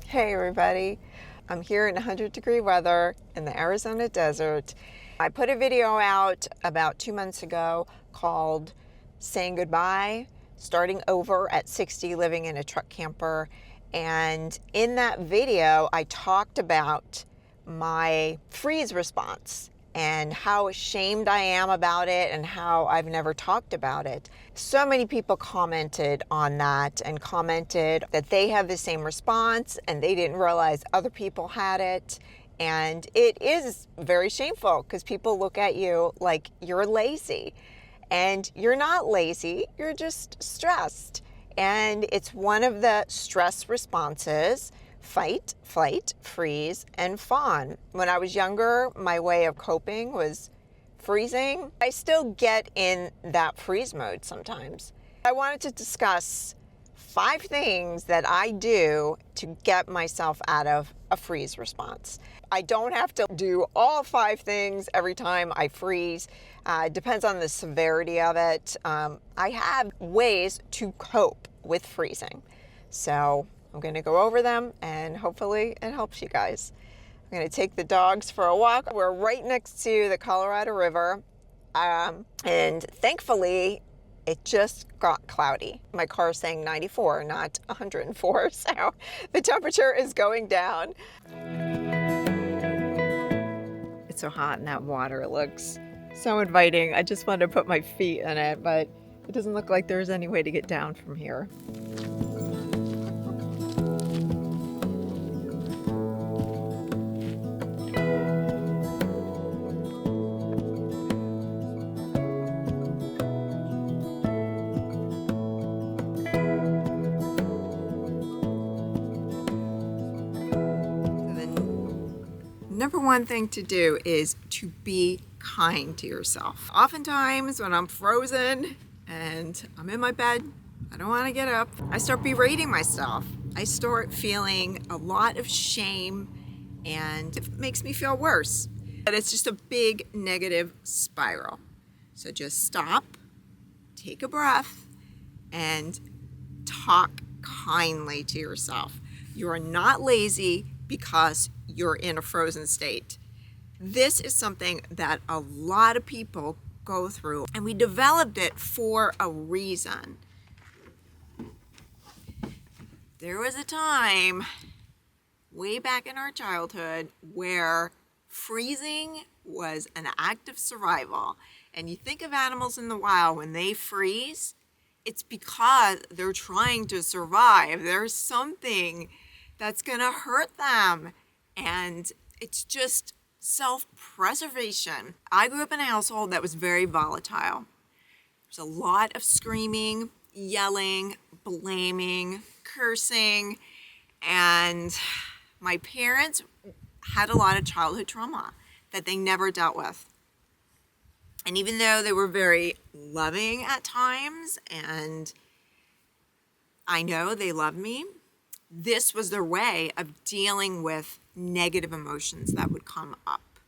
Hey everybody, I'm here in 100-degree weather in the Arizona desert. I put a video out about 2 months ago called Saying Goodbye, Starting Over at 60, Living in a Truck Camper. And in that video, I talked about my freeze response and how ashamed I am about it and how I've never talked about it. So many people commented on that and commented that they have the same response and they didn't realize other people had it. And it is very shameful because people look at you like you're lazy. And you're not lazy, you're just stressed. And it's one of the stress responses: fight, flight, freeze, and fawn. When I was younger, my way of coping was freezing. I still get in that freeze mode sometimes. I wanted to discuss 5 things that I do to get myself out of a freeze response. I don't have to do all 5 things every time I freeze. It depends on the severity of it. I have ways to cope with freezing. So I'm going to go over them and hopefully it helps you guys. I'm going to take the dogs for a walk. We're right next to the Colorado River. And thankfully, it just got cloudy. My car is saying 94, not 104. So the temperature is going down. It's so hot in that water. It looks so inviting. I just wanted to put my feet in it, but it doesn't look like there's any way to get down from here. Number one thing to do is to be kind to yourself. Oftentimes when I'm frozen and I'm in my bed, I don't want to get up, I start berating myself. I start feeling a lot of shame and it makes me feel worse. But it's just a big negative spiral. So just stop, take a breath, and talk kindly to yourself. You are not lazy because you're in a frozen state. This is something that a lot of people go through, and we developed it for a reason. There was a time way back in our childhood where freezing was an act of survival. And you think of animals in the wild, when they freeze, it's because they're trying to survive. There's something that's gonna hurt them. And it's just self-preservation. I grew up in a household that was very volatile. There's a lot of screaming, yelling, blaming, cursing, and my parents had a lot of childhood trauma that they never dealt with. And even though they were very loving at times, and I know they loved me, this was their way of dealing with negative emotions that would come up.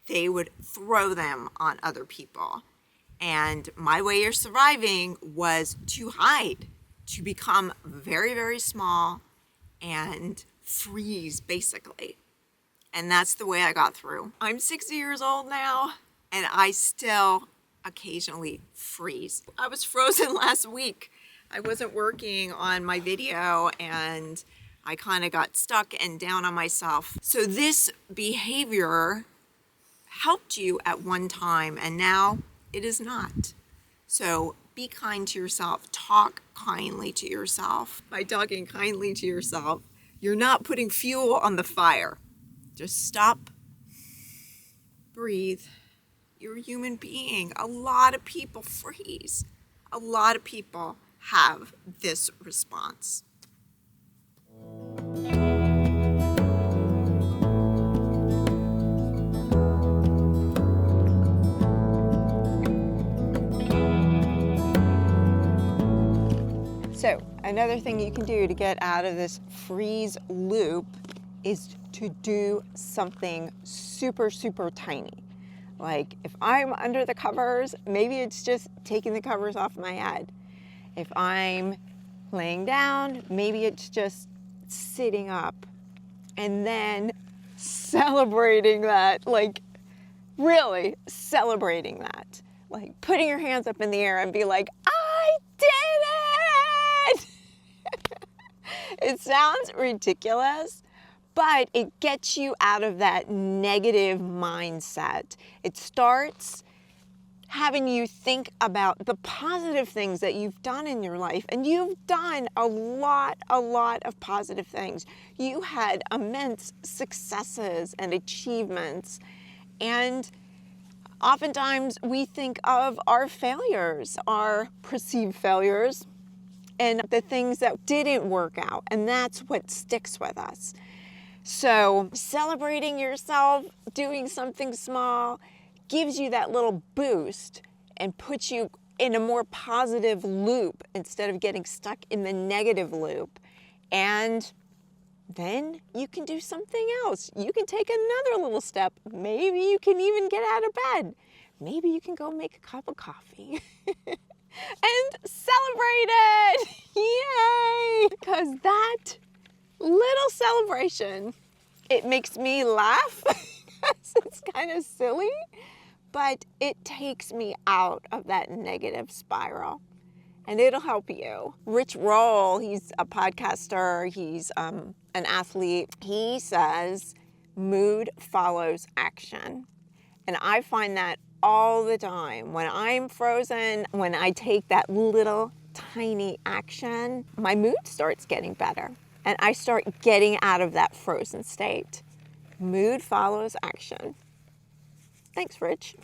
They would throw them on other people. And my way of surviving was to hide, to become very, very small and freeze, basically. And that's the way I got through. I'm 60 years old now, and I still occasionally freeze. I was frozen last week. I wasn't working on my video, and I kind of got stuck and down on myself. So this behavior helped you at one time, and now it is not. So be kind to yourself. Talk kindly to yourself. By talking kindly to yourself, you're not putting fuel on the fire. Just stop, breathe. You're a human being. A lot of people freeze. A lot of people have this response. So another thing you can do to get out of this freeze loop is to do something super, super tiny. Like if I'm under the covers, maybe it's just taking the covers off my head. If I'm laying down, maybe it's just sitting up and then celebrating that, like really celebrating that. Like putting your hands up in the air and be like, I did it! It sounds ridiculous, but it gets you out of that negative mindset. It starts having you think about the positive things that you've done in your life. And you've done a lot of positive things. You had immense successes and achievements. And oftentimes we think of our failures, our perceived failures, and the things that didn't work out. And that's what sticks with us. So celebrating yourself, doing something small, gives you that little boost and puts you in a more positive loop instead of getting stuck in the negative loop. And then you can do something else. You can take another little step. Maybe you can even get out of bed. Maybe you can go make a cup of coffee and celebrate it. Yay! Because that little celebration, it makes me laugh. It's kind of silly, but it takes me out of that negative spiral, and it'll help you. Rich Roll, he's a podcaster, he's an athlete. He says mood follows action, and I find that all the time. When I'm frozen, when I take that little tiny action, my mood starts getting better, and I start getting out of that frozen state. Mood follows action. Thanks, Rich.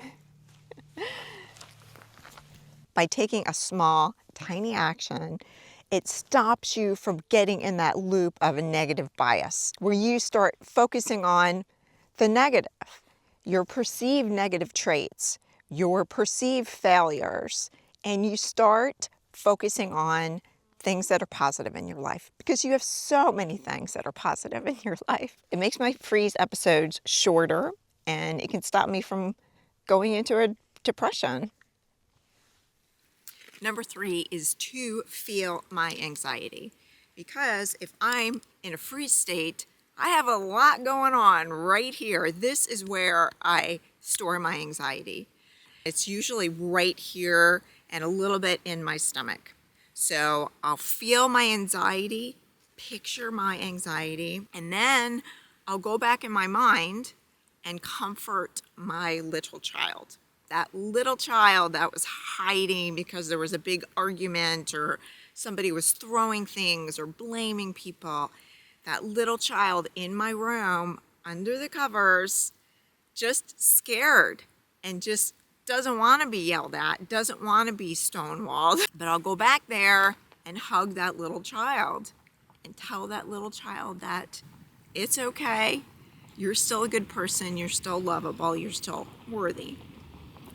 By taking a small, tiny action, it stops you from getting in that loop of a negative bias, where you start focusing on the negative, your perceived negative traits, your perceived failures, and you start focusing on things that are positive in your life, because you have so many things that are positive in your life. It makes my freeze episodes shorter, and it can stop me from going into a depression. Number 3 is to feel my anxiety, because if I'm in a freeze state, I have a lot going on right here. This is where I store my anxiety. It's usually right here and a little bit in my stomach. So I'll feel my anxiety, picture my anxiety, and then I'll go back in my mind and comfort my little child. That little child that was hiding because there was a big argument or somebody was throwing things or blaming people. That little child in my room under the covers, just scared and just doesn't want to be yelled at, doesn't want to be stonewalled. But I'll go back there and hug that little child and tell that little child that it's okay. You're still a good person. You're still lovable. You're still worthy.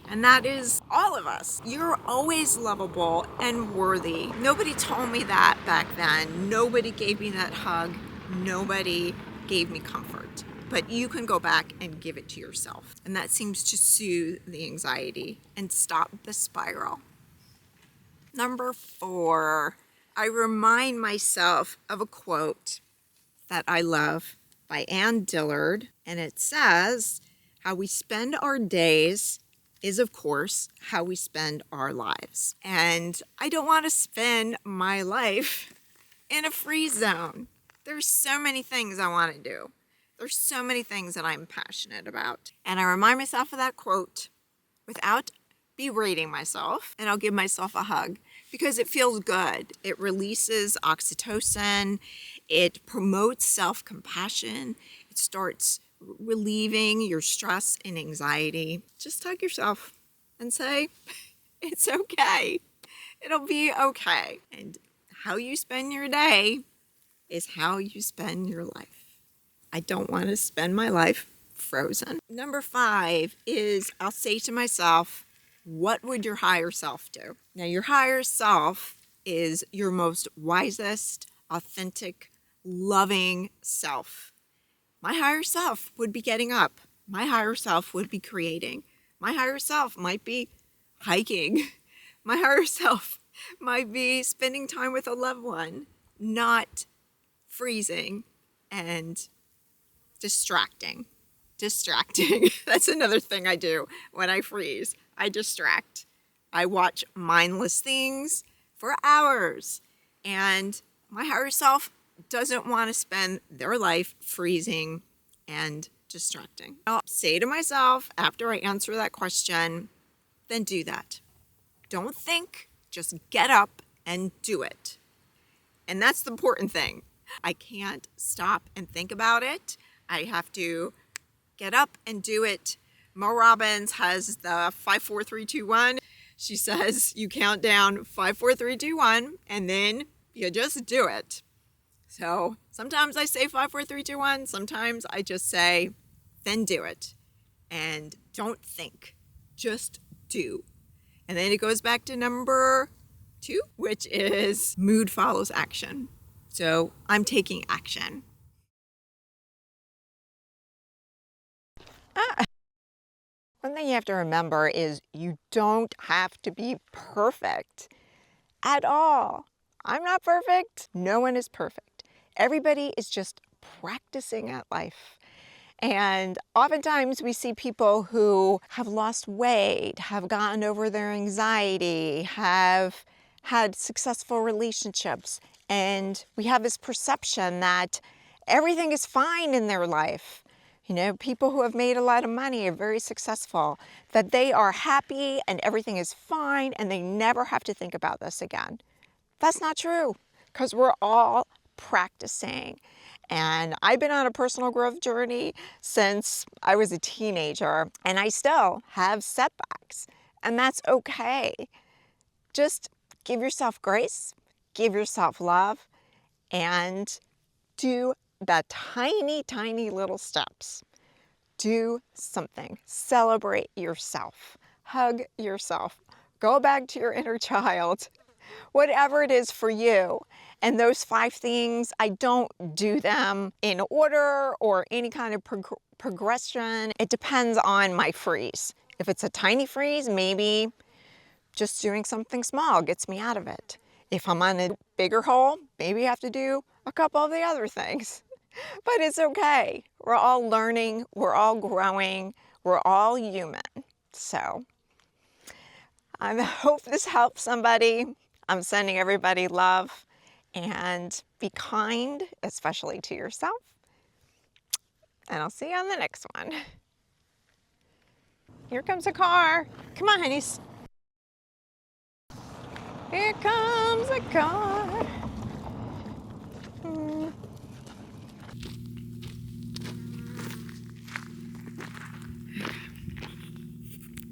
And that is all of us. You're always lovable and worthy. Nobody told me that back then. Nobody gave me that hug. Nobody gave me comfort. But you can go back and give it to yourself. And that seems to soothe the anxiety and stop the spiral. Number 4, I remind myself of a quote that I love by Ann Dillard. And it says, "How we spend our days is, of course, how we spend our lives." And I don't want to spend my life in a freeze zone. There's so many things I want to do. There's so many things that I'm passionate about. And I remind myself of that quote without berating myself, and I'll give myself a hug because it feels good. It releases oxytocin. It promotes self-compassion. It starts relieving your stress and anxiety. Just hug yourself and say, it's okay. It'll be okay. And how you spend your day is how you spend your life. I don't want to spend my life frozen. Number 5 is I'll say to myself, what would your higher self do? Now, your higher self is your most wisest, authentic, loving self. My higher self would be getting up. My higher self would be creating. My higher self might be hiking. My higher self might be spending time with a loved one, not freezing and Distracting. Distracting. That's another thing I do when I freeze. I distract. I watch mindless things for hours. And my higher self doesn't want to spend their life freezing and distracting. I'll say to myself after I answer that question, then do that. Don't think, just get up and do it. And that's the important thing. I can't stop and think about it. I have to get up and do it. Mo Robbins has the 5, 4, 3, 2, 1. She says you count down 5, 4, 3, 2, 1, and then you just do it. So sometimes I say 5, 4, 3, 2, 1. Sometimes I just say, then do it. And don't think, just do. And then it goes back to number 2, which is mood follows action. So I'm taking action. One thing you have to remember is you don't have to be perfect at all. I'm not perfect. No one is perfect. Everybody is just practicing at life. And oftentimes we see people who have lost weight, have gotten over their anxiety, have had successful relationships, and we have this perception that everything is fine in their life. You know, people who have made a lot of money are very successful, that they are happy and everything is fine and they never have to think about this again. That's not true, because we're all practicing. And I've been on a personal growth journey since I was a teenager, and I still have setbacks, and that's okay. Just give yourself grace, give yourself love, and do the tiny, tiny little steps. Do something. Celebrate yourself. Hug yourself. Go back to your inner child. Whatever it is for you. And those 5 things, I don't do them in order or any kind of progression. It depends on my freeze. If it's a tiny freeze, maybe just doing something small gets me out of it. If I'm on a bigger hole, maybe I have to do a couple of the other things. But it's okay. We're all learning, we're all growing, we're all human. So I hope this helps somebody. I'm sending everybody love, and be kind, especially to yourself. And I'll see you on the next one. Here comes a car. Come on, honeys. Here comes a car.